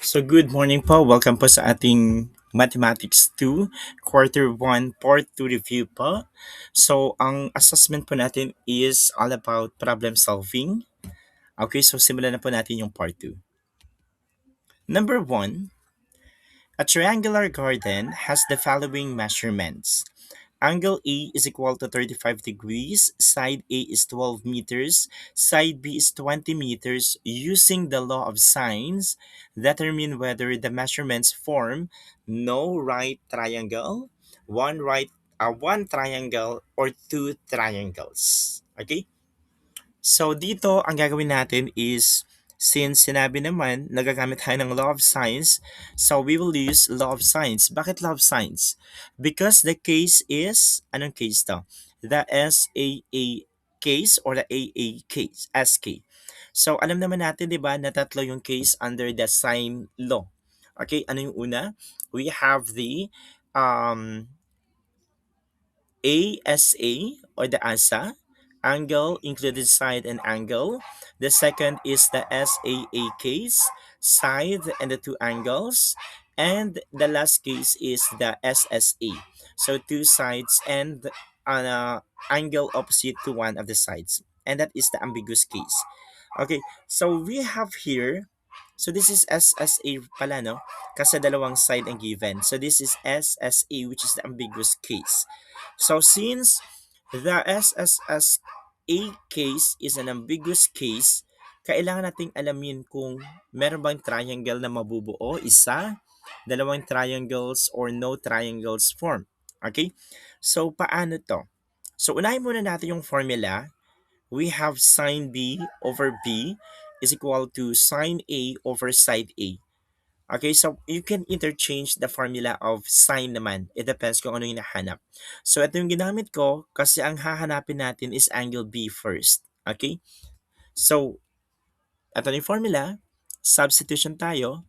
So good morning po. Welcome po sa ating Mathematics 2, Quarter 1, Part 2 review po. So ang assessment po natin is all about problem solving. Okay, so simulan na po natin yung Part 2. Number 1, a triangular garden has the following measurements. Angle A is equal to 35 degrees, side A is 12 meters, side B is 20 meters. Using the law of sines, determine whether the measurements form no right triangle, one triangle, or two triangles. Okay? So dito, ang gagawin natin is, since sinabi naman, nagagamit tayo ng law of sines, so we will use law of sines. Bakit law of sines? Because the case is, anong case to? The SAA case or the AA case, SK. So alam naman natin, di ba, na tatlo yung case under the sine law. Okay, ano yung una? We have the um, ASA or the ASA, angle included side and angle. The second is the SAA case, side and the two angles. And the last case is the SSA. So two sides and an angle opposite to one of the sides. And that is the ambiguous case. Okay, so we have here, so this is SSA pala, no? Kasi dalawang side ang given. So this is SSA, which is the ambiguous case. So since the SSSA case is an ambiguous case, kailangan nating alamin kung meron bang triangle na mabubuo, isa, dalawang triangles, or no triangles form. Okay? So paano to? So unahin muna natin yung formula. We have sine B over B is equal to sine A over side A. Okay, so you can interchange the formula of sine naman. It depends kung ano yung nahanap. So ito yung ginamit ko kasi ang hahanapin natin is angle B first. Okay? So, ito yung formula. Substitution tayo.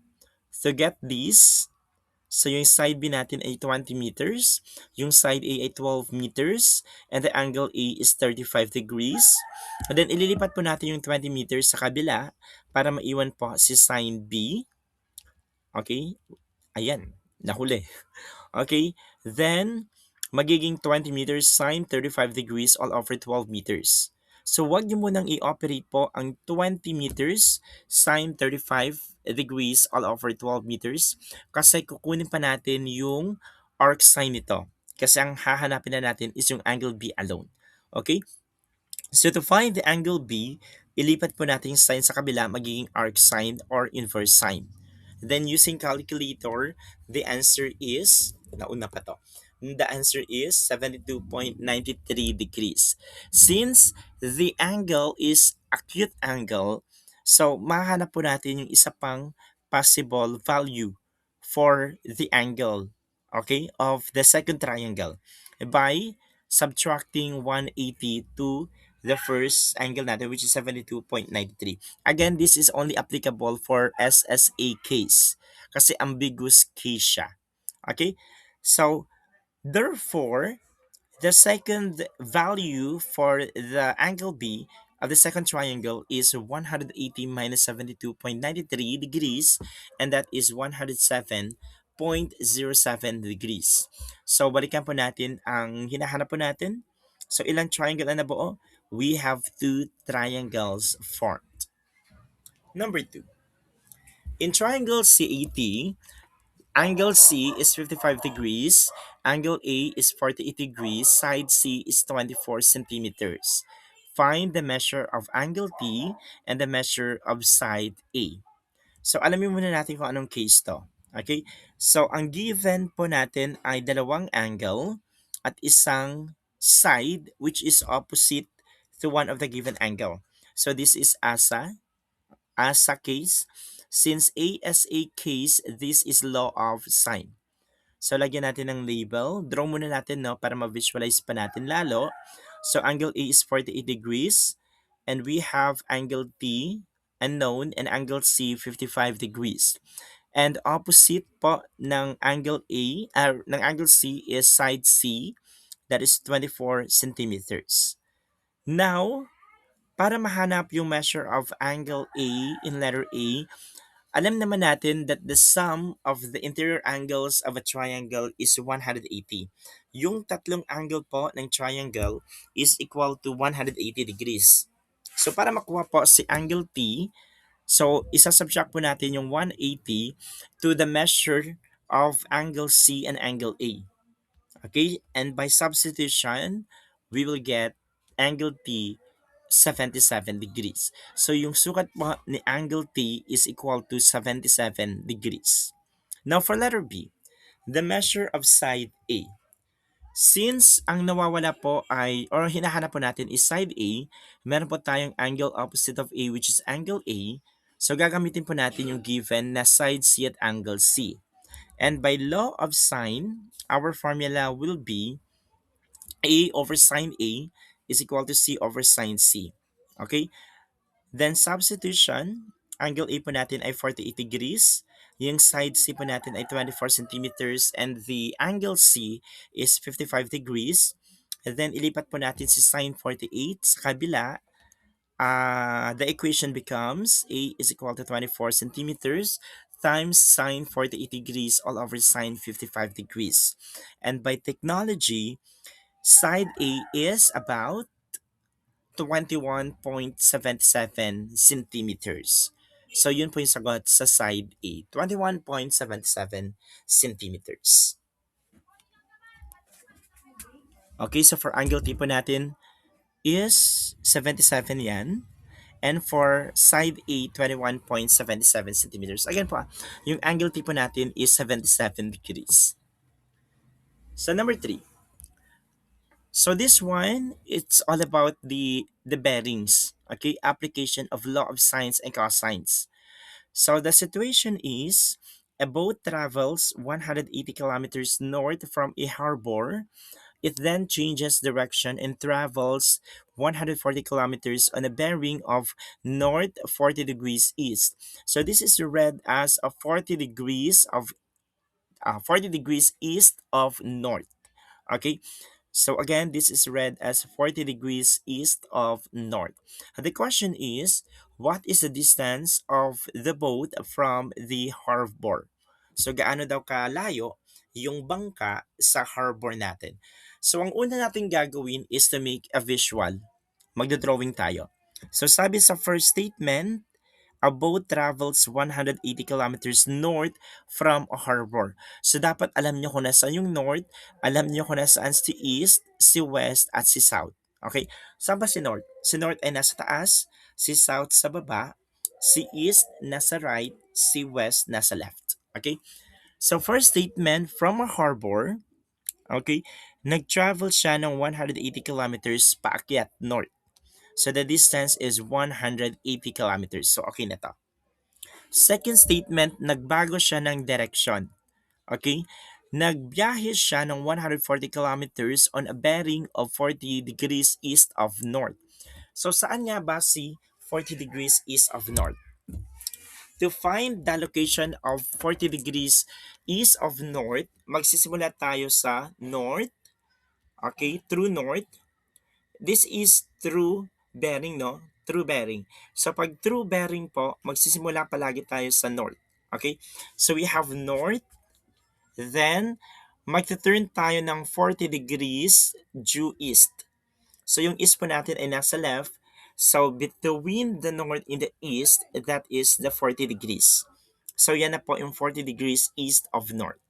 To get this, so yung side B natin ay 20 meters, yung side A ay 12 meters, and the angle A is 35 degrees. And then ililipat po natin yung 20 meters sa kabila para maiwan po si sine B. Okay? Ayan, nahuli. Okay? Then, magiging 20 meters sine 35 degrees all over 12 meters. So, wag niyo munang i-operate po ang 20 meters sine 35 degrees all over 12 meters kasi kukunin pa natin yung arc sine nito. Kasi ang hahanapin na natin is yung angle B alone. Okay? So, to find the angle B, ilipat po natin yung sine sa kabila, magiging arc sine or inverse sine. Then using calculator, the answer is, nauna pa to, the answer is 72.93 degrees. Since the angle is acute angle, so mahanap po natin yung isa pang possible value for the angle, okay, of the second triangle by subtracting 180 to the first angle natin, which is 72.93. Again, this is only applicable for SSA case kasi ambiguous case siya. Okay? So, therefore, the second value for the angle B of the second triangle is 180 minus 72.93 degrees, and that is 107.07 degrees. So, balikan po natin ang hinahanap po natin. So, ilang triangle na nabuo? We have two triangles formed. Number 2. In triangle CAT, angle C is 55 degrees, angle A is 48 degrees, side C is 24 centimeters. Find the measure of angle T and the measure of side A. So, alamin muna natin kung anong case to. Okay? So, ang given po natin ay dalawang angle at isang side which is opposite to one of the given angle. So, this is ASA case. Since ASA case, this is law of sine. So, lagyan natin ng label. Draw muna natin, no, para ma-visualize pa natin lalo. So, angle A is 48 degrees. And we have angle T, unknown, and angle C, 55 degrees. And opposite po ng angle ng angle C is side C, that is 24 centimeters. Now, para mahanap yung measure of angle A in letter A, Alam naman natin that the sum of the interior angles of a triangle is 180. Yung tatlong angle po ng triangle is equal to 180 degrees. So para makuha po si angle T, so isa-subtract po natin yung 180 to the measure of angle C and angle A. Okay? And by substitution, we will get angle T 77 degrees. So yung sukat po ni angle T is equal to 77 degrees. Now for letter B, the measure of side A. Since ang nawawala po ay, or hinahanap po natin is side A, meron po tayong angle opposite of A which is angle A. So gagamitin po natin yung given na side C at angle C. And by law of sine, our formula will be A over sine A is equal to C over sine C. Okay? Then substitution, angle A po natin ay 48 degrees. Yung side C po natin ay 24 centimeters and the angle C is 55 degrees. And then ilipat po natin si sine 48 sa kabila. The equation becomes A is equal to 24 centimeters times sine 48 degrees all over sine 55 degrees. And by technology, side A is about 21.77 centimeters. So yun po yung sagot sa side A, 21.77 centimeters. Okay, so for angle T po natin is 77 yan. And for side A, 21.77 centimeters. Again po, yung angle T po natin is 77 degrees. So number 3. So this one, it's all about the bearings. Okay, application of law of sines and cosines. So the situation is a boat travels 180 kilometers north from a harbor. It then changes direction and travels 140 kilometers on a bearing of north 40 degrees east. So this is read as a 40 degrees east of north. Okay, so again, this is read as 40 degrees east of north. The question is, what is the distance of the boat from the harbor? So gaano daw kalayo yung bangka sa harbor natin? So ang una natin gagawin is to make a visual. Magdodrawing tayo. So sabi sa first statement, a boat travels 180 kilometers north from a harbor. So dapat alam nyo kung nasaan yung north, alam nyo kung nasaan si east, si west, at si south. Okay? Saan ba si north? Si north ay nasa taas, si south sa baba, si east nasa right, si west nasa left. Okay? So first statement, from a harbor, okay, nag-travel siya ng 180 kilometers paakyat north. So the distance is 180 kilometers. So okay na to. Second statement, nagbago siya ng direksyon. Okay? Nagbiyahe siya ng 140 kilometers on a bearing of 40 degrees east of north. So saan nga ba si 40 degrees east of north? To find the location of 40 degrees east of north, magsisimula tayo sa north. Okay? True north. This is true bearing, no? True bearing. So pag true bearing po, magsisimula palagi tayo sa north. Okay? So we have north, then magta-turn tayo ng 40 degrees due east. So yung east po natin ay nasa left. So between the north and the east, that is the 40 degrees. So yan na po yung 40 degrees east of north.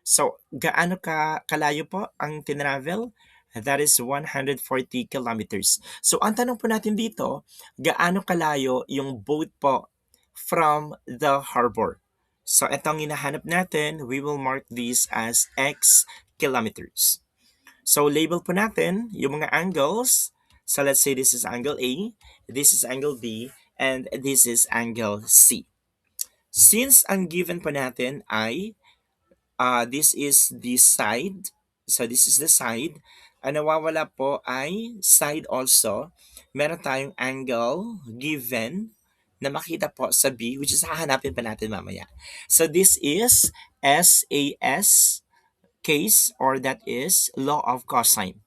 So, gaano kalayo po ang tinravel? That is 140 kilometers. So, ang tanong po natin dito, gaano kalayo yung boat po from the harbor? So, ito ang hinahanap natin. We will mark this as X kilometers. So, label po natin yung mga angles. So, let's say this is angle A, this is angle B, and this is angle C. Since ang given po natin ay this is the side. So this is the side. Ang nawawala po ay side also. Meron tayong angle given na makita po sa B, which is hahanapin pa natin mamaya. So this is SAS case, or that is law of cosine.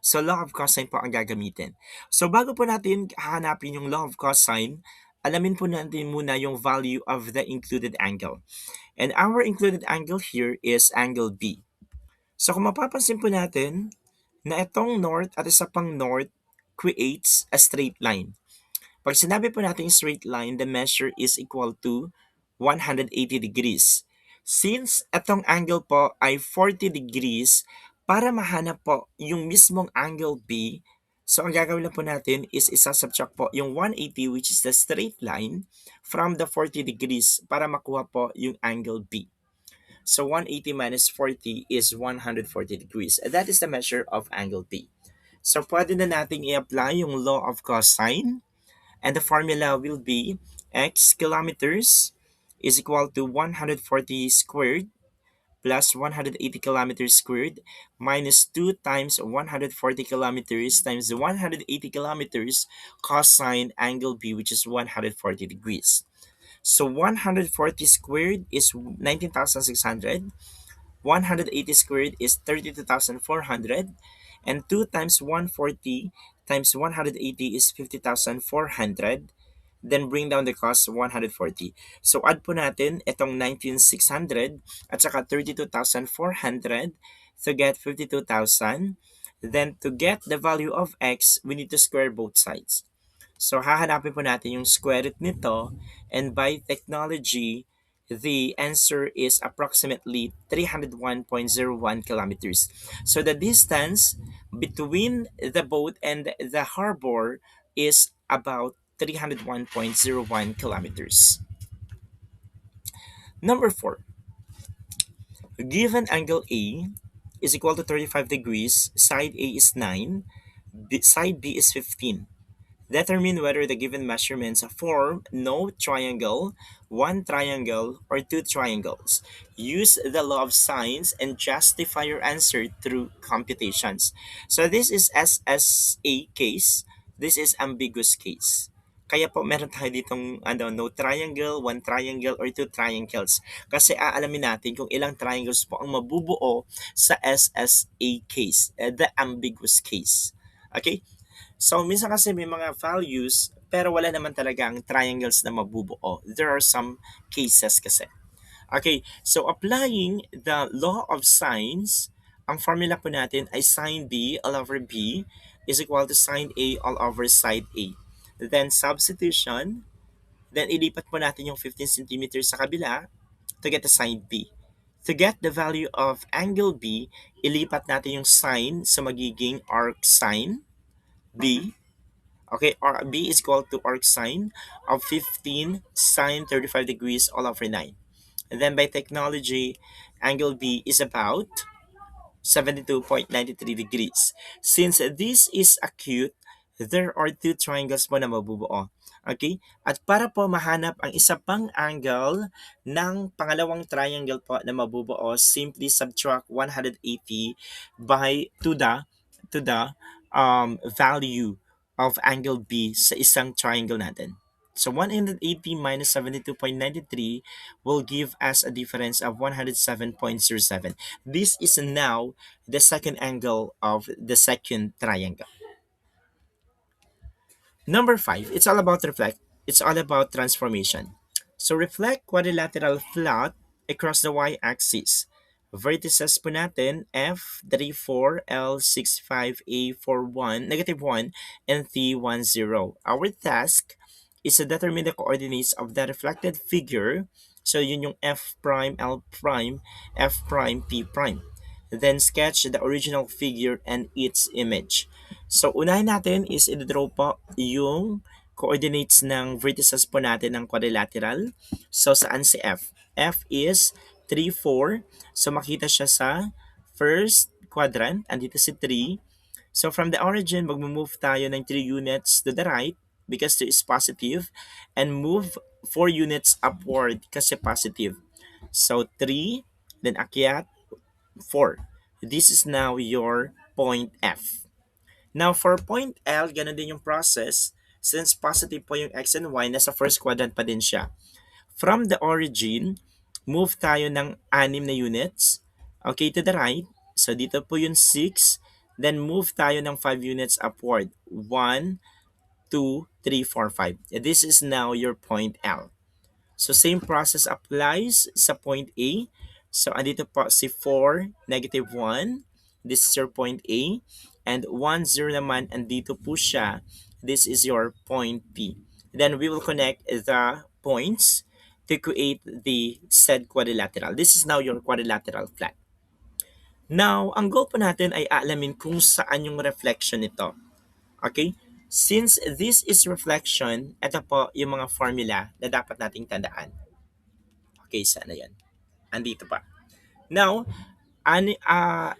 So law of cosine po ang gagamitin. So bago po natin hahanapin yung law of cosine, alamin po natin muna yung value of the included angle. And our included angle here is angle B. So kung mapapansin po natin na itong north at isa pang north creates a straight line. Pag sinabi po natin straight line, the measure is equal to 180 degrees. Since itong angle po ay 40 degrees, para mahanap po yung mismong angle B, so ang gagawin lang po natin is isa-subtract po yung 180 which is the straight line from the 40 degrees para makuha po yung angle B. So 180 minus 40 is 140 degrees. That is the measure of angle B. So pwede na nating i-apply yung law of cosine. And the formula will be x kilometers is equal to 140 squared plus 180 kilometers squared minus 2 times 140 kilometers times 180 kilometers cosine angle B, which is 140 degrees. So 140 squared is 19,600. 180 squared is 32,400, and 2 times 140 times 180 is 50,400. Then bring down the cost 140. So add po natin itong 19,600 at saka 32,400 to get 52,000. Then to get the value of x, we need to square both sides. So hahanapin po natin yung square root nito, and by technology, the answer is approximately 301.01 kilometers. So the distance between the boat and the harbor is about 301.01 kilometers. Number 4, given angle A is equal to 35 degrees, side A is 9, side B is 15. Determine whether the given measurements form no triangle, one triangle, or two triangles. Use the law of sines and justify your answer through computations. So this is SSA case. This is ambiguous case. Kaya po meron tayo ditong no triangle, one triangle, or two triangles. Kasi aalamin natin kung ilang triangles po ang mabubuo sa SSA case, the ambiguous case. Okay? So, minsan kasi may mga values pero wala naman talaga ang triangles na mabubuo. There are some cases kasi. Okay, so applying the law of sines, ang formula po natin ay sine B all over B is equal to sine A all over side A. Then substitution, then ilipat po natin yung 15 centimeters sa kabila to get the sine B. To get the value of angle B, ilipat natin yung sine sa magiging arc sine B. Okay, B is equal to arc sine of 15 sine 35 degrees all over 9. And then by technology, angle B is about 72.93 degrees. Since this is acute, there are two triangles po na mabubuo. Okay? At para po mahanap ang isa pang angle ng pangalawang triangle po na mabubuo, simply subtract 180 by to the value of angle B sa isang triangle natin. So 180 minus 72.93 will give us a difference of 107.07. This is now the second angle of the second triangle. Number 5, it's all about reflect. It's all about transformation. So reflect quadrilateral flat across the y-axis. Vertices po natin F34, L65, A41, -1, and T10. Our task is to determine the coordinates of the reflected figure. So yun yung F prime, L prime, F prime, P prime. Then sketch the original figure and its image. So unahin natin is i-draw po yung coordinates ng vertices po natin ng quadrilateral. So saan si F? F is 3, 4. So makita siya sa first quadrant. Andito si 3. So from the origin, mag-move tayo ng 3 units to the right because 2 is positive, and move 4 units upward kasi positive. So 3, then akyat 4. This is now your point F. Now for point L, ganun din yung process. Since positive po yung X and Y, nasa first quadrant pa din siya. From the origin, move tayo ng 6 na units. Okay, to the right. So dito po yung 6. Then move tayo ng 5 units upward. 1, 2, 3, 4, 5. This is now your point L. So same process applies sa point A. So andito po si 4, negative 1. This is your point A. And 1, 0 naman, andito po siya. This is your point P. Then we will connect the points to create the said quadrilateral. This is now your quadrilateral flat. Now, ang goal po natin ay aalamin kung saan yung reflection nito. Okay? Since this is reflection, ito po yung mga formula na dapat nating tandaan. Okay, sana yan. Andito pa. Now,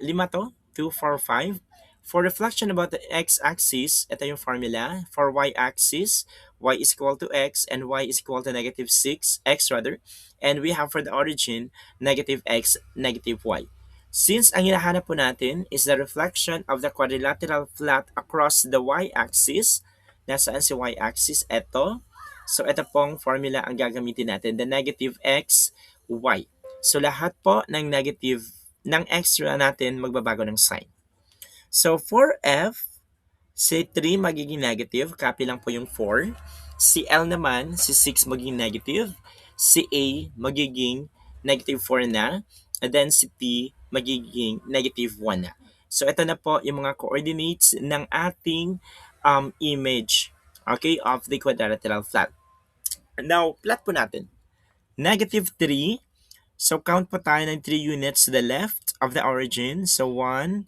lima to, 2, 4, 5. For reflection about the x-axis, ito yung formula. For y-axis, y is equal to x and y is equal to negative 6, x rather. And we have for the origin, negative x, negative y. Since ang hinahanap po natin is the reflection of the quadrilateral flat across the y-axis, nasaan si y-axis? Ito. So, ito pong formula ang gagamitin natin, the negative x, y. So, lahat po ng negative ng extra natin magbabago ng sign. So, for F, si 3 magiging negative, copy lang po yung 4. Si L naman, si 6 magiging negative. Si A magiging negative 4 na. And then si T magiging negative 1 na. So, ito na po yung mga coordinates ng ating image, okay, of the quadrilateral flat. Now, plot po natin. Negative 3. So, count po tayo ng 3 units to the left of the origin. So, 1,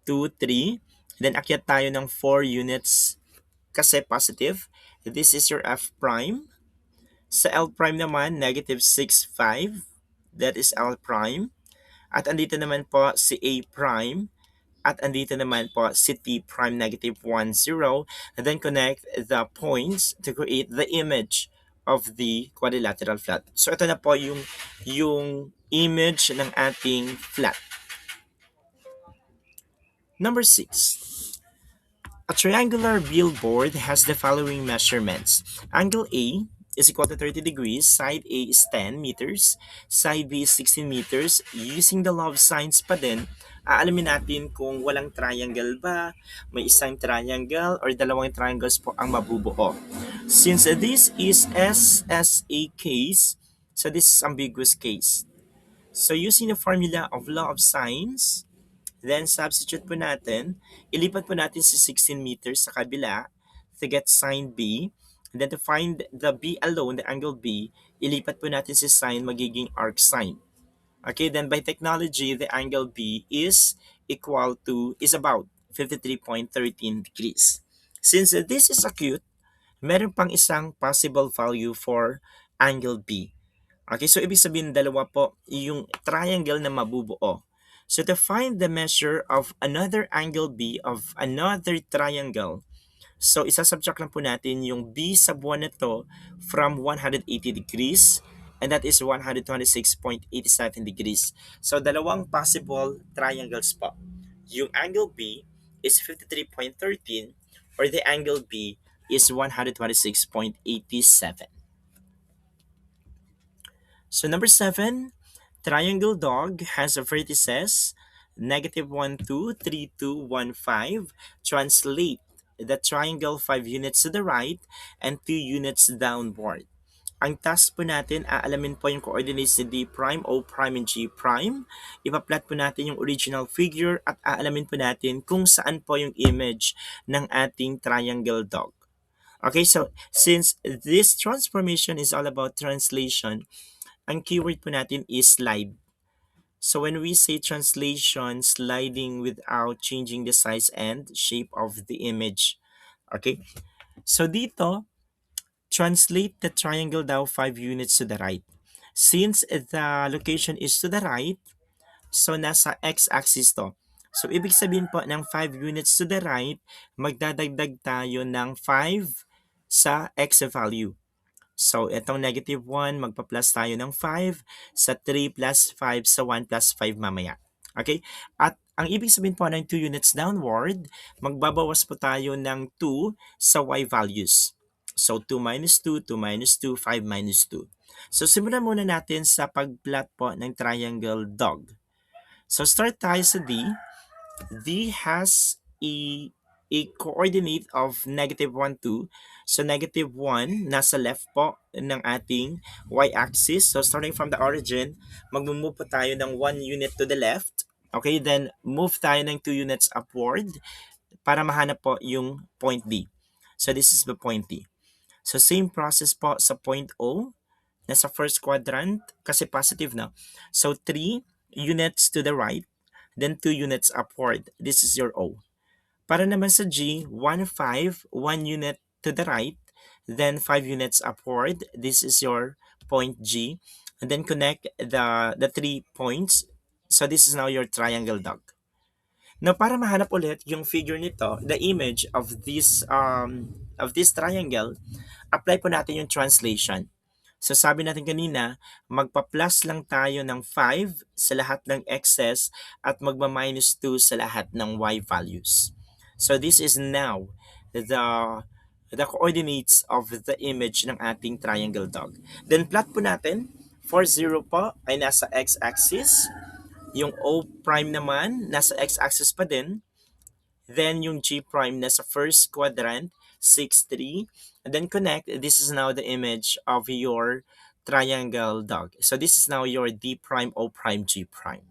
2, 3. Then, akyat tayo ng 4 units kasi positive. This is your F prime. Sa L prime naman, negative 6, 5. That is L prime. At andito naman po si A prime. At andito naman po si T prime, negative 1, 0. And then connect the points to create the image of the quadrilateral flat. So ito na po yung image ng ating flat. Number 6. A triangular billboard has the following measurements. Angle A is equal to 30 degrees, side A is 10 meters, side B is 16 meters. Using the law of sines pa din, aalamin natin kung walang triangle ba, may isang triangle, or dalawang triangles po ang mabubuo. Since this is SSA case, so this is ambiguous case. So using the formula of law of sines, then substitute po natin, ilipat po natin si 16 meters sa kabila to get sine B. And then to find the B alone, the angle B, ilipat po natin si sine, magiging arc sine. Okay, then by technology, the angle B is about 53.13 degrees. Since this is acute, meron pang isang possible value for angle B. Okay, so ibig sabihin dalawa po yung triangle na mabubuo. So to find the measure of another angle B of another triangle, so isasubtract lang po natin yung B sa buwan na to from 180 degrees, and that is 126.87 degrees. So dalawang possible triangles po. Yung angle B is 53.13 or the angle B is 126.87. So number 7, triangle dog has a vertices negative 1, 2, 3, 2, 1, 5. Translate the triangle 5 units to the right and 2 units downward. Ang task po natin, aalamin po yung coordinates ni D prime, O prime, and G prime. Ipa-plot po natin yung original figure at aalamin po natin kung saan po yung image ng ating triangle dog. Okay, so since this transformation is all about translation, ang keyword po natin is slide. So when we say translation, sliding without changing the size and shape of the image. Okay? So dito, translate the triangle daw 5 units to the right. Since the location is to the right, so nasa x-axis to. So ibig sabihin po ng 5 units to the right, magdadagdag tayo ng 5 sa x value. So, itong negative 1, magpa-plus tayo ng 5 sa 3 plus 5 sa 1 plus 5 mamaya. Okay? At ang ibig sabihin po ng 2 units downward, magbabawas po tayo ng 2 sa y values. So, 2 minus 2, 2 minus 2, 5 minus 2. So, simulan muna natin sa pag-plot po ng triangle dog. So, start tayo sa D. D has a a coordinate of negative 1, 2. So negative 1, nasa left po ng ating y-axis. So starting from the origin, mag-move po tayo ng 1 unit to the left. Okay, then move tayo ng 2 units upward para mahanap po yung point D. So this is the point D. So same process po sa point O, nasa first quadrant kasi positive na. So 3 units to the right, then 2 units upward. This is your O. Para naman sa G, 1, 5, 1 unit to the right, then 5 units upward. This is your point G. And then connect the 3 points. So this is now your triangle dog. Now, para mahanap ulit yung figure nito, the image of this triangle, apply po natin yung translation. So sabi natin kanina, magpa-plus lang tayo ng 5 sa lahat ng x's at magma-minus 2 sa lahat ng y values. So this is now the coordinates of the image ng ating triangle dog. Then plot po natin, for 0 po ay nasa x-axis, yung O prime naman nasa x-axis pa din, then yung G prime nasa first quadrant, 6, 3. And then connect. This is now the image of your triangle dog. So this is now your D prime, O prime, G prime.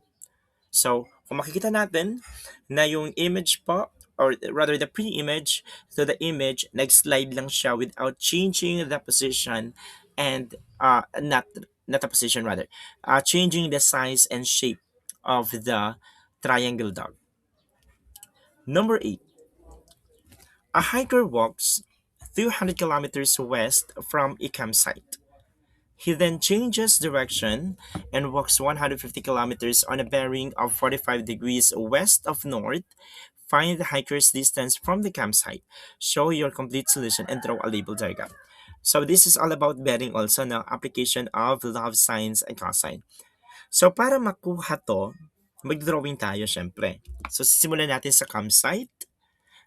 So kung makikita natin na yung image po, or rather the pre-image to the image, nag-slide lang siya without changing the position and not the position rather, changing the size and shape of the triangle dog. Number 8. A hiker walks 200 kilometers west from a campsite. He then changes direction and walks 150 kilometers on a bearing of 45 degrees west of north. Find the hiker's distance from the campsite. Show your complete solution and draw a label diagram. So this is all about bearing also na application of love signs and cosine. So para makuha to, mag-drawing tayo syempre. So simulan natin sa campsite.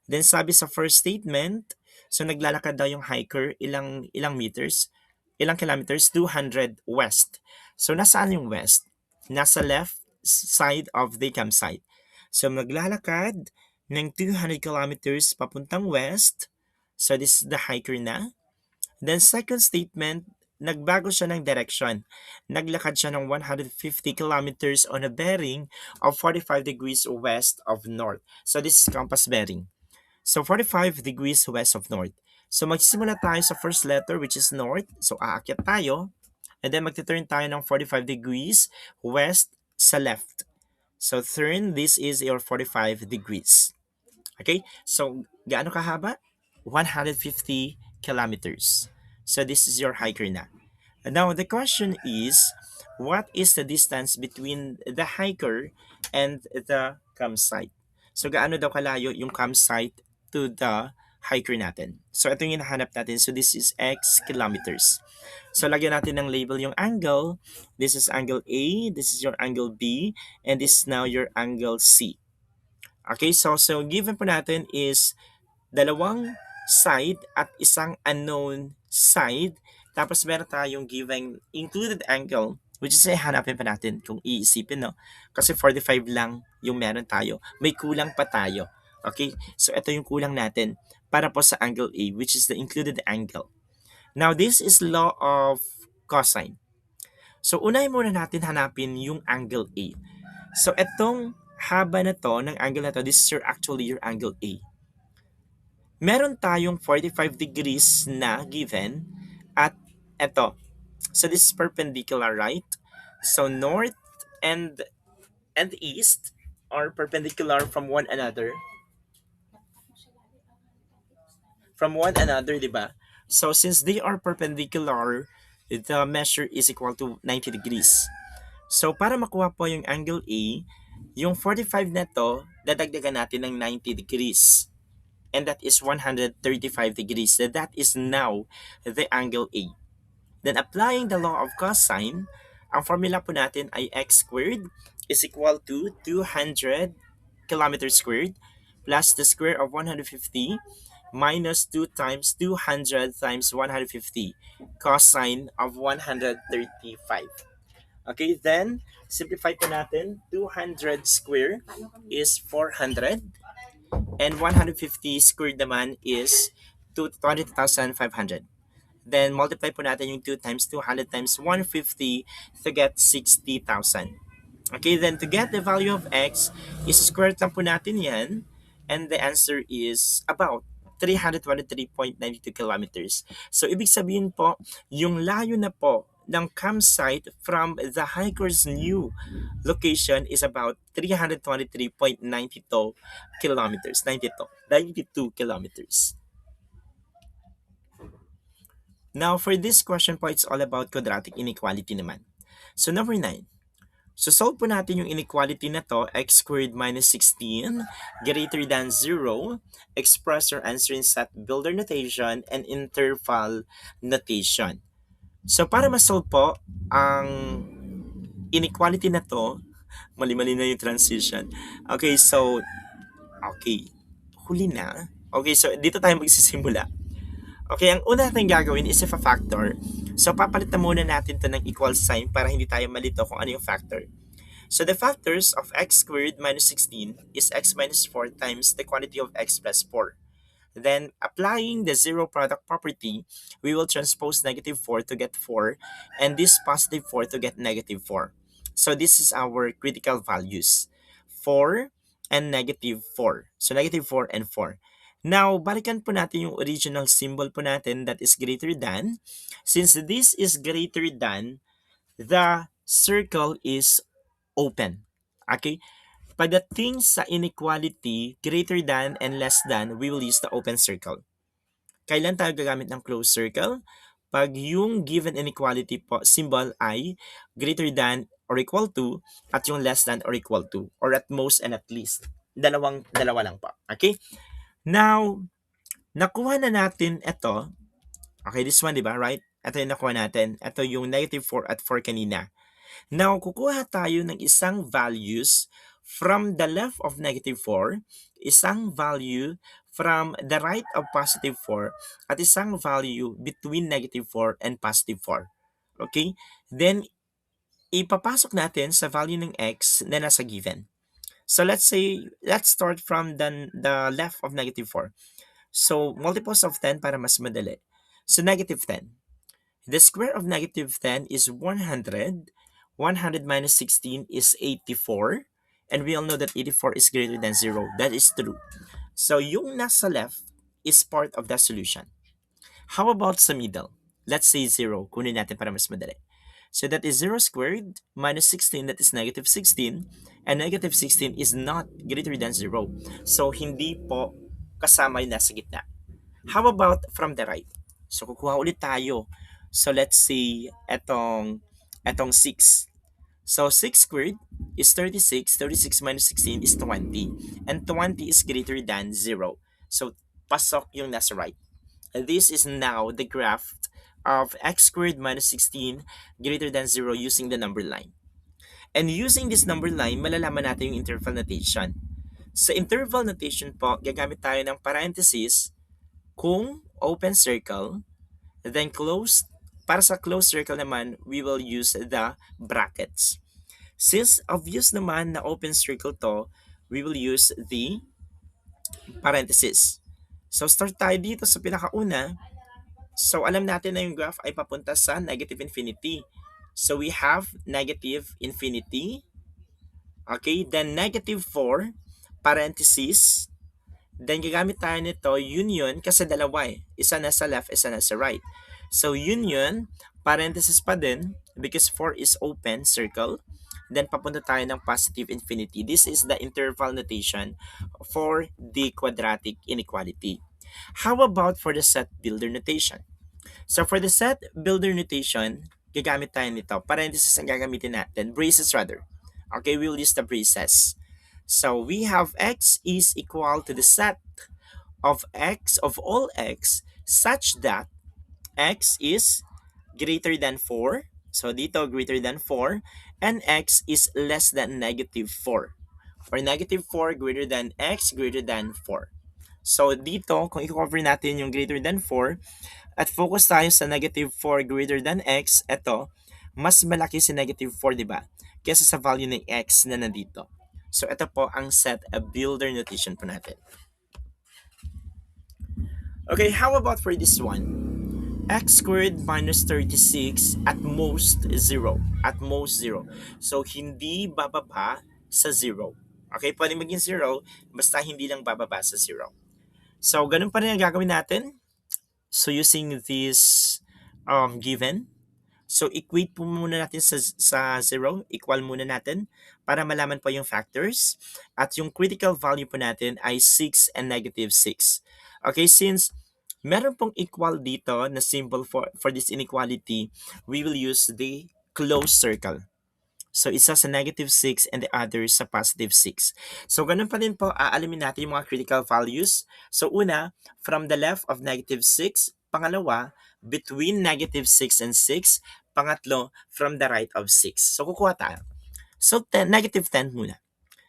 Then sabi sa first statement, so naglalakad daw yung hiker ilang meters, ilang kilometers, 200 west. So nasaan yung west? Nasa left side of the campsite. So maglalakad ng 200 kilometers papuntang west. So this is the hiker na. Then second statement, nagbago siya ng direction. Naglakad siya ng 150 kilometers on a bearing of 45 degrees west of north. So this is compass bearing. So 45 degrees west of north. So magsisimula tayo sa first letter which is north. So aakyat tayo. And then magti-turn tayo ng 45 degrees west sa left. So turn, this is your 45 degrees. Okay? So gaano kahaba? 150 kilometers. So this is your hiker na. And now the question is, what is the distance between the hiker and the campsite? So gaano daw kalayo yung campsite to the hiker natin? So ito yung hinahanap natin. So this is x kilometers. So lagyan natin ng label yung angle. This is angle A, this is your angle B, and this is now your angle C. Okay, so given po natin is dalawang side at isang unknown side. Tapos meron tayong given included angle, which is hanapin pa natin kung iisipin, no? Kasi 45 lang yung meron tayo. May kulang pa tayo. Okay? So ito yung kulang natin para po sa angle A, which is the included angle. Now, this is law of cosine. So unahin muna natin hanapin yung angle A. So itong haba na to, ng angle na to, this is actually your angle A. Meron tayong 45 degrees na given at eto. So this is perpendicular, right? So north and east are perpendicular from one another. Di ba? So since they are perpendicular, the measure is equal to 90 degrees. So para makuha po yung angle A, yung 45 na to, dadagdagan natin ng 90 degrees. And that is 135 degrees. So that is now the angle A. Then applying the law of cosine, ang formula po natin ay x squared is equal to 200 kilometers squared plus the square of 150 minus 2 times 200 times 150 cosine of 135. Okay, then simplify po natin. 200 square is 400 And 150 squared naman is 22,500. Then multiply po natin yung 2 times 200 times 150 to get 60,000. Okay, then to get the value of x, is-square lang po natin yan. And the answer is about 323.92 kilometers. So, ibig sabihin po, yung layo na po ng campsite from the hiker's new location is about 323.92 kilometers. 92 kilometers. Now, for this question po, it's all about quadratic inequality naman. So, number 9. So, solve po natin yung inequality na to, x squared minus 16 greater than 0. Express your answer in set builder notation and interval notation. So, para ma-solve po ang inequality na to, mali-mali na yung transition. Okay, huli na. Okay, so dito tayo magsisimula. Okay, ang una natin gagawin is if a factor. So, papalitan muna natin to ng equal sign para hindi tayo malito kung ano yung factor. So the factors of x squared minus 16 is x minus 4 times the quantity of x plus 4. Then, applying the zero product property, we will transpose negative 4 to get 4, and this positive 4 to get negative 4. So this is our critical values, 4 and negative 4. So negative 4 and 4. Now, balikan po natin yung original symbol po natin that is greater than. Since this is greater than, the circle is open. Okay? Pagdating sa inequality, greater than and less than, we will use the open circle. Kailan tayo gagamit ng closed circle? Pag yung given inequality po, symbol ay greater than or equal to at yung less than or equal to or at most and at least. Dalawa lang po. Okay? Now, nakuha na natin ito. Okay, this one, di ba? Right? Ito yung nakuha natin. Ito yung negative 4 at 4 kanina. Now, kukuha tayo ng isang values from the left of negative 4, isang value from the right of positive 4, at isang value between negative 4 and positive 4. Okay? Then, ipapasok natin sa value ng x na nasa given. So, let's start from the left of negative 4. So, multiples of 10 para mas madali. So, negative 10. The square of negative 10 is 100. 100 minus 16 is 84. And we all know that 84 is greater than 0. That is true. So, yung nasa left is part of the solution. How about sa middle? Let's say 0. Kunin natin para mas madali. So, that is 0 squared minus 16. That is negative 16. And negative 16 is not greater than 0. So, hindi po kasama yung nasa gitna. How about from the right? So, kukuha ulit tayo. So, let's say etong 6. So, 6 squared is 36. 36 minus 16 is 20. And 20 is greater than 0. So, pasok yung nasa right. This is now the graph of x squared minus 16 greater than 0 using the number line. And using this number line, malalaman natin yung interval notation. Sa interval notation po, gagamit tayo ng parenthesis kung open circle, then closed. Para sa closed circle naman, we will use the brackets. Since obvious naman na open circle to, we will use the parenthesis. So start tayo dito sa pinakauna. So alam natin na yung graph ay papunta sa negative infinity. So we have negative infinity. Okay, then negative 4, parenthesis. Then gagamit tayo nito, union, kasi dalawa eh. Isa nasa left, isa nasa right. So union, parenthesis pa din, because 4 is open, circle. Then papunta tayo ng positive infinity. This is the interval notation for the quadratic inequality. How about for the set builder notation? So for the set builder notation, gagamit tayo nito. Parenthesis ang gagamitin natin, braces rather. Okay, we'll use the braces. So we have x is equal to the set of x of all x such that x is greater than 4. So dito greater than 4 and x is less than negative 4. Or negative 4 greater than x greater than 4. So dito, kung i-cover natin yung greater than 4 at focus tayo sa negative 4 greater than x, eto, mas malaki si negative 4, di ba? Kesa sa value ng x na nandito. So ito po ang set builder notation po natin. Okay, how about for this one? X squared minus 36 at most 0. At most 0. So, hindi bababa sa 0. Okay, pwede maging 0, basta hindi lang bababa sa 0. So, ganun pa rin ang gagawin natin. So, using this given, so equate po muna natin sa 0, equal muna natin para malaman po yung factors. At yung critical value po natin ay 6 and negative 6. Okay, since meron pong equal dito na symbol for this inequality, we will use the closed circle. So, isa sa negative 6 and the other sa positive 6. So, ganun pa rin po, aalamin natin yung mga critical values. So, una, from the left of negative 6. Pangalawa, between negative 6 and 6. Pangatlo, from the right of 6. So, kukuha tayo. So, 10, negative 10 muna.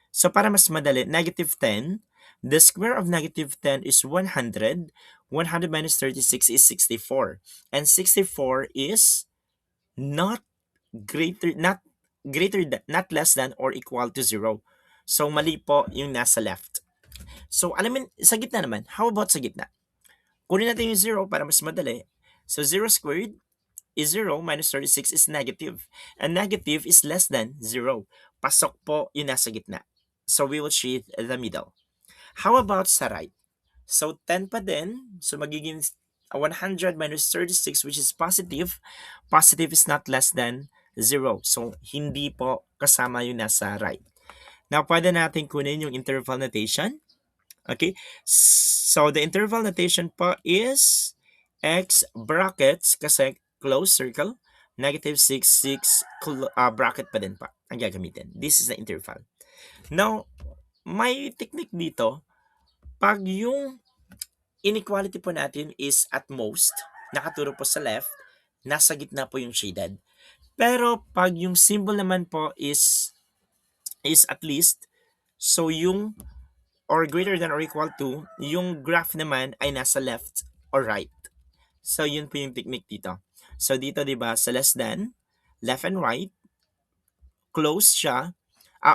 So, para mas madali, negative 10, the square of negative 10 is 100. 100 minus 36 is 64. And 64 is not not less than or equal to 0. So mali po yung nasa left. So alamin sa gitna naman. How about sa gitna? Kunin natin yung 0 para mas madali. So 0 squared is 0 minus 36 is negative. And negative is less than 0. Pasok po yung nasa gitna. So we will choose the middle. How about sa right? So 10 pa din. So magiging 100 minus 36 which is positive. Positive is not less than 0. So hindi po kasama yung nasa right. Now pwede natin kunin yung interval notation. Okay? So the interval notation po is x brackets kasi closed circle. Negative 6, 6 bracket pa din pa ang gagamitin. This is the interval. Now, may technique dito. Pag yung inequality po natin is at most, nakaturo po sa left, nasa gitna po yung shaded. Pero pag yung symbol naman po is at least, so yung or greater than or equal to, yung graph naman ay nasa left or right. So yun po yung technique dito. So dito 'di ba sa less than, left and right, close siya,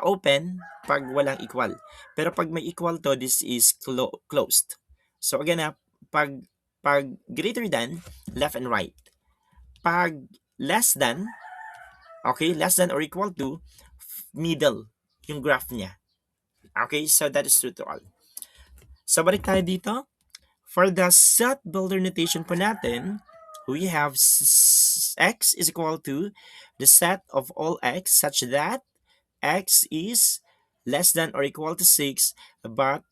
open pag walang equal. Pero pag may equal to, this is closed. So again pag greater than, left and right. Pag less than, okay, less than or equal to, middle yung graph niya. Okay, so that is true to all. So balik tayo dito. For the set builder notation po natin, we have x is equal to the set of all x such that x is less than or equal to 6 but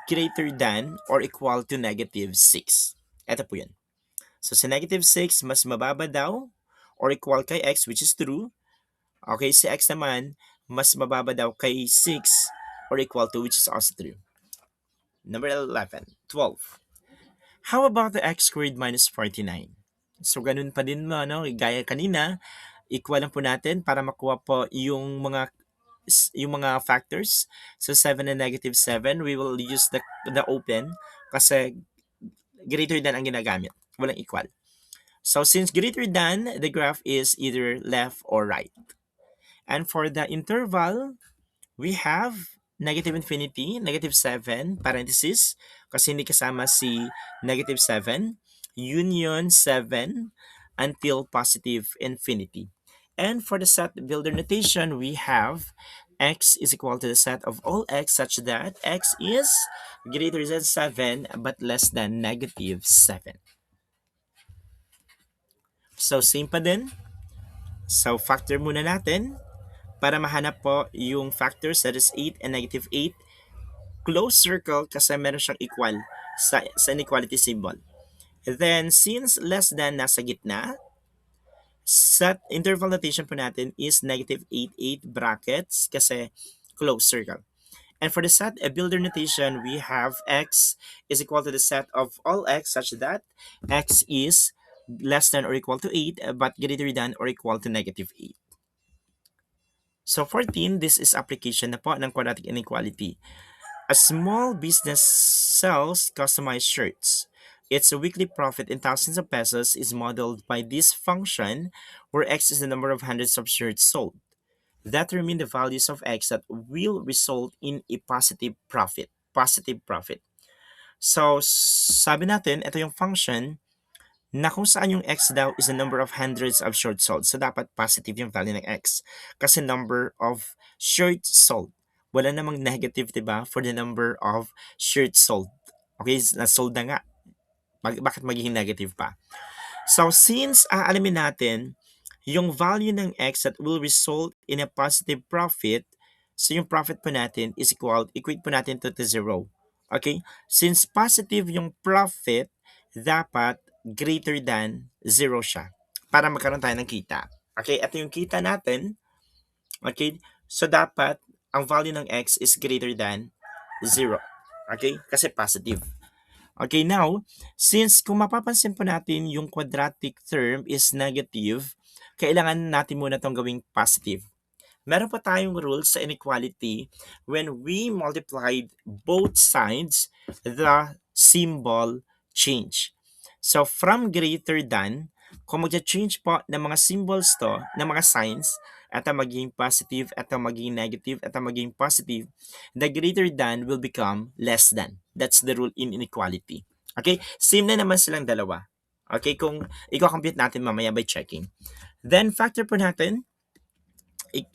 greater than or equal to negative 6. Ito po yan. So sa negative 6, mas mababa daw or equal kay x which is true. Okay, si x naman, mas mababa daw kay 6 or equal to which is also true. Number 11, 12. How about the x squared minus 49? So ganun pa din mo, no? Gaya kanina, equal lang po natin para makuha po yung mga factors. So 7 and negative 7, we will use the open kasi greater than ang ginagamit. Walang equal. So since greater than, the graph is either left or right. And for the interval, we have negative infinity, negative 7, parenthesis, kasi hindi kasama si negative 7, union 7, until positive infinity. And for the set builder notation, we have x is equal to the set of all x such that x is greater than 7 but less than negative 7. So, same pa din. So, factor muna natin para mahanap po yung factors that is 8 and negative 8. Closed circle kasi meron siyang equal sa inequality symbol. Then, since less than nasa gitna, set interval notation po natin is negative 8, 8 brackets kasi closed circle. And for the set builder notation, we have x is equal to the set of all x such that x is less than or equal to 8 but greater than or equal to negative 8. So 14, this is application na po ng quadratic inequality. A small business sells customized shirts. Its weekly profit in thousands of pesos is modeled by this function where x is the number of hundreds of shirts sold. Determine the values of x that will result in a positive profit. Positive profit. So, sabi natin, ito yung function na kung saan yung x daw is the number of hundreds of short sold. So, dapat positive yung value ng x. Kasi number of short sold. Wala namang negative, diba, for the number of short sold. Okay, na-sold na nga. Bakit magiging negative pa? So, since aalamin natin yung value ng x that will result in a positive profit, so yung profit po natin is equate po natin to 0. Okay? Since positive yung profit, dapat greater than 0 siya para magkaroon tayo ng kita. Okay? Ito yung kita natin. Okay? So, dapat ang value ng x is greater than 0. Okay? Kasi positive. Okay, now, since kung mapapansin po natin yung quadratic term is negative, kailangan natin muna itong gawing positive. Meron pa tayong rules sa inequality when we multiplied both sides, the symbol change. So, from greater than, kung magja-change po ng mga symbols to, ng mga signs, at ang magiging positive, at ang magiging negative, at ang magiging positive, the greater than will become less than. That's the rule in inequality. Okay? Same na naman silang dalawa. Okay? Kung i-compute natin mamaya by checking. Then, factor po natin,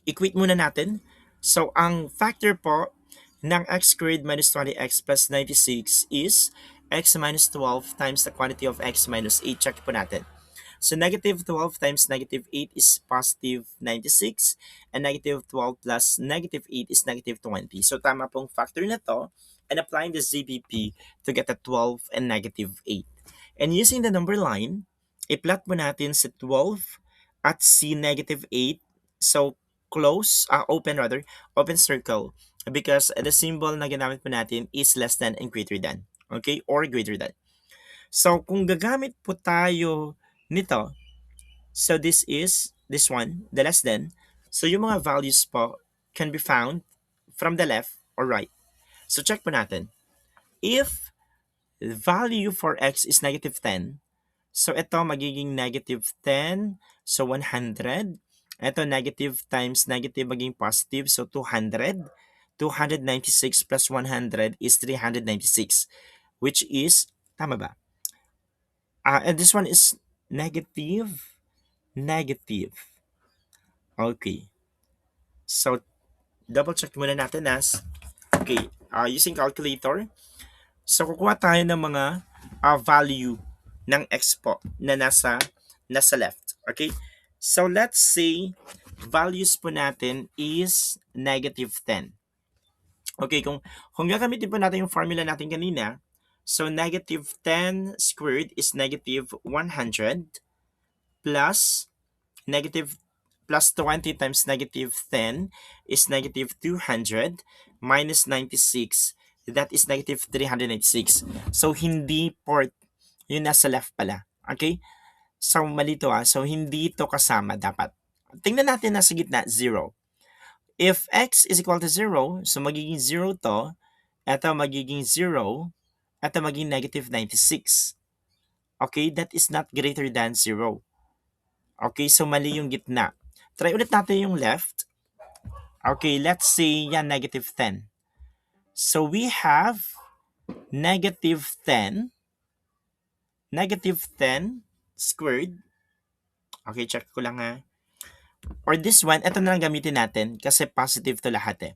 equate muna natin. So, ang factor po ng x squared minus 20x plus 96 is x minus 12 times the quantity of x minus 8. Check po natin. So, negative 12 times negative 8 is positive 96, and negative 12 plus negative 8 is negative 20. So, tama pong factor na to, and applying the ZBP to get a 12 and negative 8. And using the number line, i-plot mo natin si 12 at si negative 8. So, open circle, because the symbol na ginamit po natin is less than and greater than. Okay? Or greater than. So, kung gagamit po tayo nito, so this one, the less than. So, yung mga values po can be found from the left or right. So, check po natin. If the value for x is negative 10, so ito magiging negative 10, so 100. Ito negative times negative magiging positive, so 200. 296 plus 100 is 396, which is, tama ba? And this one is negative, negative. Okay. So, double check muna natin as, okay, using calculator. So, kukuha tayo ng mga value ng x po na nasa left. Okay? So, let's say, values po natin is negative 10. Okay, kung gagamitin po natin yung formula natin kanina, so negative 10 squared is negative 100 plus negative plus 20 times negative 10 is negative 200 minus 96, that is negative 396. So, hindi port yung nasa left pala. Okay? So, mali to So, hindi to kasama dapat. Tingnan natin nasa gitna, 0. If x is equal to 0, so magiging 0 to, ito magiging 0, ito magiging negative 96. Okay? That is not greater than 0. Okay? So, mali yung gitna. Try ulit natin yung left. Okay, let's say yan, negative 10. So, we have negative 10 squared. Okay, check ko lang Or this one, ito na lang gamitin natin kasi positive to lahat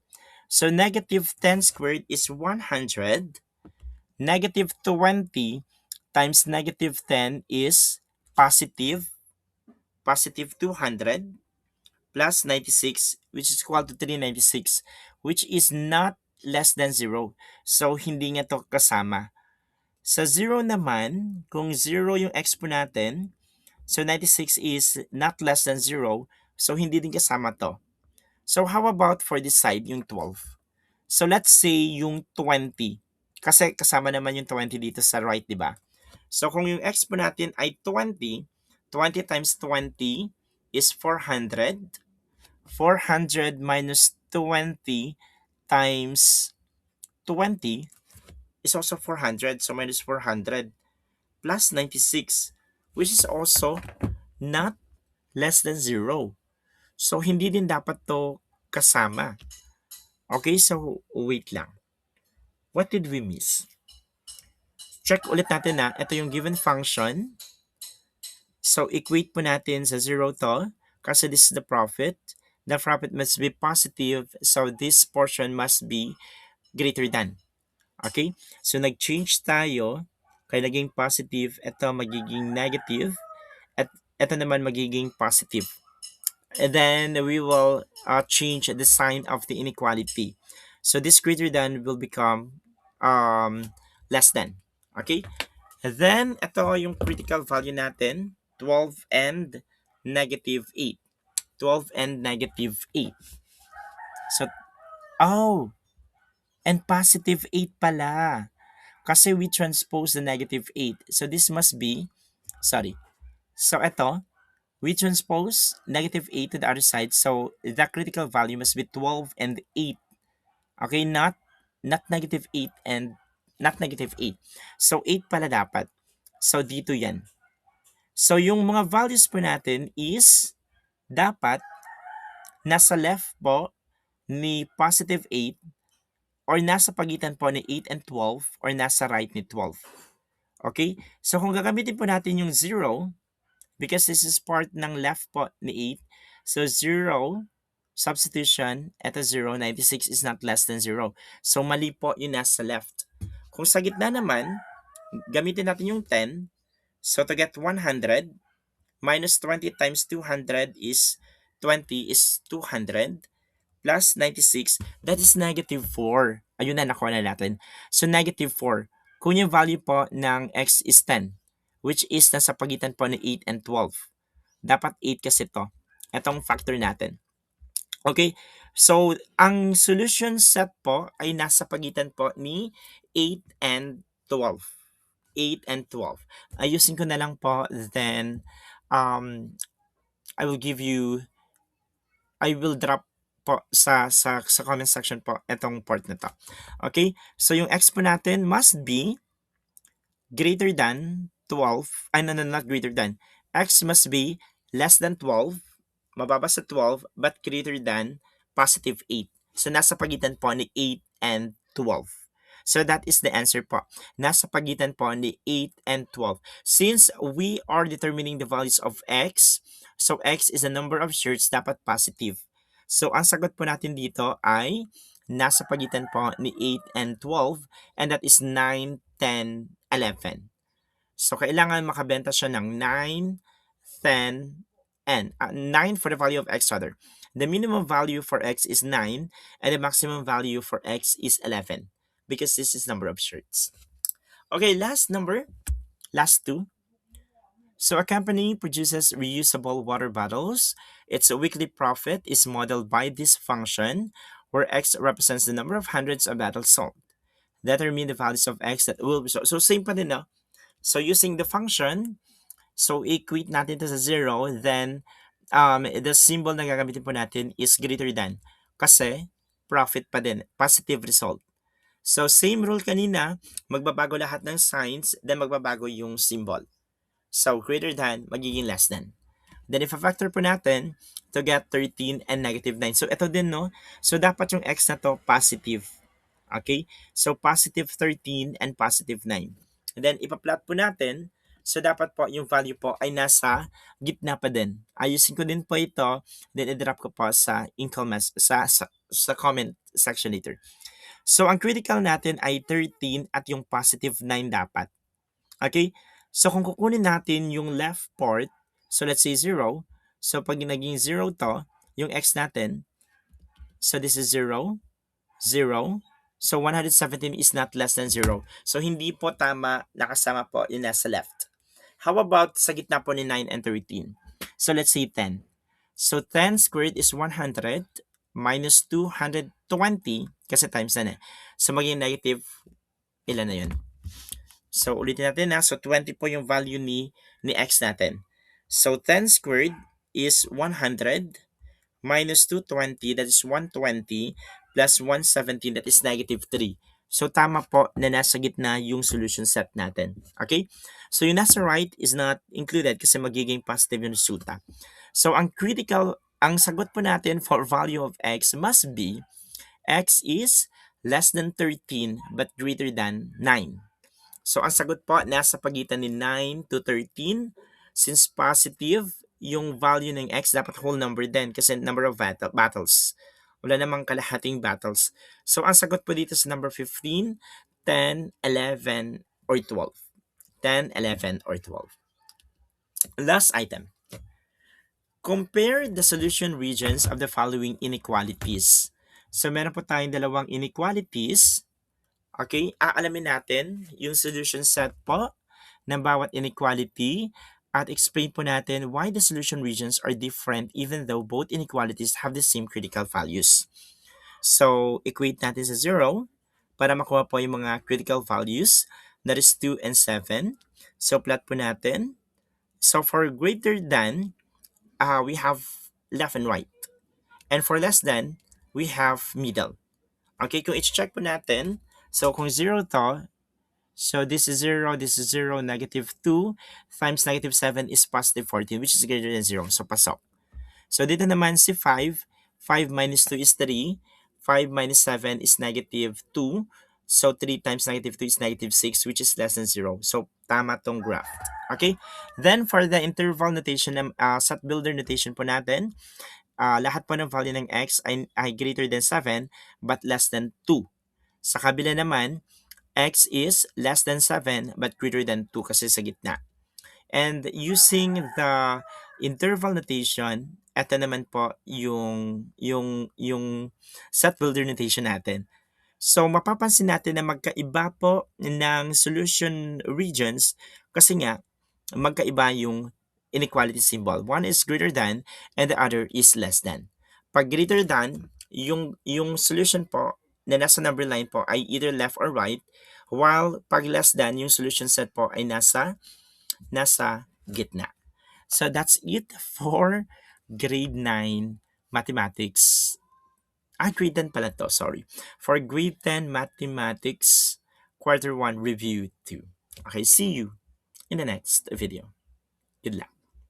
So, negative 10 squared is 100. Negative 20 times negative 10 is positive 200 plus 96, which is equal to 396, which is not less than 0. So, hindi nga to kasama. Sa 0 naman, kung 0 yung x po natin, so 96 is not less than 0, so hindi din kasama to. So, how about for this side, yung 12? So, let's say yung 20. Kasi kasama naman yung 20 dito sa right, di ba? So, kung yung x po natin ay 20, 20 times 20 is 400. 400 minus 20 times 20 is also 400. So, minus 400 plus 96, which is also not less than 0. So, hindi din dapat to kasama. Okay, so wait lang. What did we miss? check ulit natin na ito yung given function. So, equate po natin sa 0 to kasi this is the profit. The profit must be positive, so this portion must be greater than. Okay? So, nag-change tayo kaya naging positive, ito magiging negative, at ito naman magiging positive. And then we will change the sign of the inequality. So, this greater than will become less than. Okay? And then, ito yung critical value natin, 12 and negative 8. 12 and negative 8. So, oh, and positive 8 pala. Kasi we transpose the negative 8. So, this must be, sorry. So, ito, we transpose negative 8 to the other side. So, the critical value must be 12 and 8. Okay, not negative 8 and not negative 8. So, 8 pala dapat. So, dito yan. So, yung mga values po natin is dapat nasa left po ni positive 8 or nasa pagitan po ni 8 and 12 or nasa right ni 12. Okay? So, kung gagamitin po natin yung 0, because this is part ng left po ni 8, so 0, substitution, eto 0, 96 is not less than 0. So, mali po yung nasa left. Kung sa gitna naman, gamitin natin yung 10. So, to get 100, minus 20 times 200 is 20 is 200 plus 96, that is negative 4. Ayun na, nakuha na natin. So, negative 4. Kung yung value po ng x is 10, which is nasa pagitan po ni 8 and 12. Dapat 8 kasi to. Itong factor natin. Okay? So, ang solution set po ay nasa pagitan po ni 8 and 12. 8 and 12. Ayusin ko na lang po, then I will drop po sa comment section po itong part na to. Okay? So, yung x po natin must be greater than 12. Ay, no, not greater than. X must be less than 12, mababa sa 12, but greater than positive 8. So, nasa pagitan po ni 8 and 12. So, that is the answer po. Nasa pagitan po ni 8 and 12. Since we are determining the values of x, so x is the number of shirts, dapat positive. So, ang sagot po natin dito ay nasa pagitan po ni 8 and 12, and that is 9, 10, 11. So, kailangan makabenta siya ng 9, 10, and 9 for the value of x rather. The minimum value for x is 9, and the maximum value for x is 11, because this is number of shirts. Okay, last two. So, a company produces reusable water bottles. Its weekly profit is modeled by this function, where x represents the number of hundreds of bottles sold. Determine the values of x that will be sold. So, same pa din, no? So, using the function, so equate natin ito sa 0, then the symbol na gagamitin po natin is greater than. Kasi, profit pa din. Positive result. So, same rule kanina, magbabago lahat ng signs, then magbabago yung symbol. So, greater than, magiging less than. Then, if a-factor po natin to get 13 and negative 9. So, ito din, no? So, dapat yung x na to positive. Okay? So, positive 13 and positive 9. And then, ipa-plot po natin. So, dapat po yung value po ay nasa gitna pa din. Ayusin ko din po ito. Then, i-drop ko po sa sa comment section later. So, ang critical natin ay 13 at yung positive 9 dapat. Okay? So, kung kukunin natin yung left part, so let's say 0. So, pag naging 0 to, yung x natin, so this is 0, 0. So, 117 is not less than 0. So, hindi po tama, nakasama po yung nasa left. How about sa gitna po ni 9 and 13? So, let's say 10. So, 10 squared is 100 minus 220 kasi times na. So, maging negative, ilan na yun? So, ulitin natin na. So, 20 po yung value ni x natin. So, 10 squared is 100 minus 220, that is 120, plus 117, that is negative 3. So, tama po na nasa gitna yung solution set natin. Okay? So, yung nasa right is not included kasi magiging positive yung resulta. So, ang sagot po natin for value of x must be x is less than 13 but greater than 9. So ang sagot po nasa pagitan ni 9 to 13. Since positive, yung value ng x dapat whole number din kasi number of battles. Wala namang kalahating battles. So ang sagot po dito sa number 15, 10, 11, or 12. 10, 11, or 12. Last item. Compare the solution regions of the following inequalities. So meron po tayong dalawang inequalities. Okay, aalamin natin yung solution set po ng bawat inequality at explain po natin why the solution regions are different even though both inequalities have the same critical values. So, equate natin sa 0 para makuha po yung mga critical values. That is 2 and 7. So, plot po natin. So, for greater than, we have left and right. And for less than, we have middle. Okay, kung i-check po natin, so kung 0 to, so this is 0, this is 0, negative 2 times negative 7 is positive 14, which is greater than 0. So, pasok. So, dito naman si 5. 5 minus 2 is 3. 5 minus 7 is negative 2. So, 3 times negative 2 is negative 6, which is less than 0. So, tama tong graph. Okay? Then, for the interval notation, set builder notation po natin, lahat po ng value ng x ay greater than 7 but less than 2. Sa kabila naman, x is less than 7 but greater than 2 kasi sa gitna. And using the interval notation, ito naman po yung set builder notation natin. So, mapapansin natin na magkaiba po ng solution regions kasi nga magkaiba yung inequality symbol. One is greater than and the other is less than. Pag greater than, yung solution po na nasa number line po ay either left or right, while pag less than, yung solution set po ay nasa gitna. So that's it for grade 9 mathematics. Grade 10 pala to, sorry. For grade 10 mathematics quarter 1 review 2. Okay, see you in the next video. Good luck.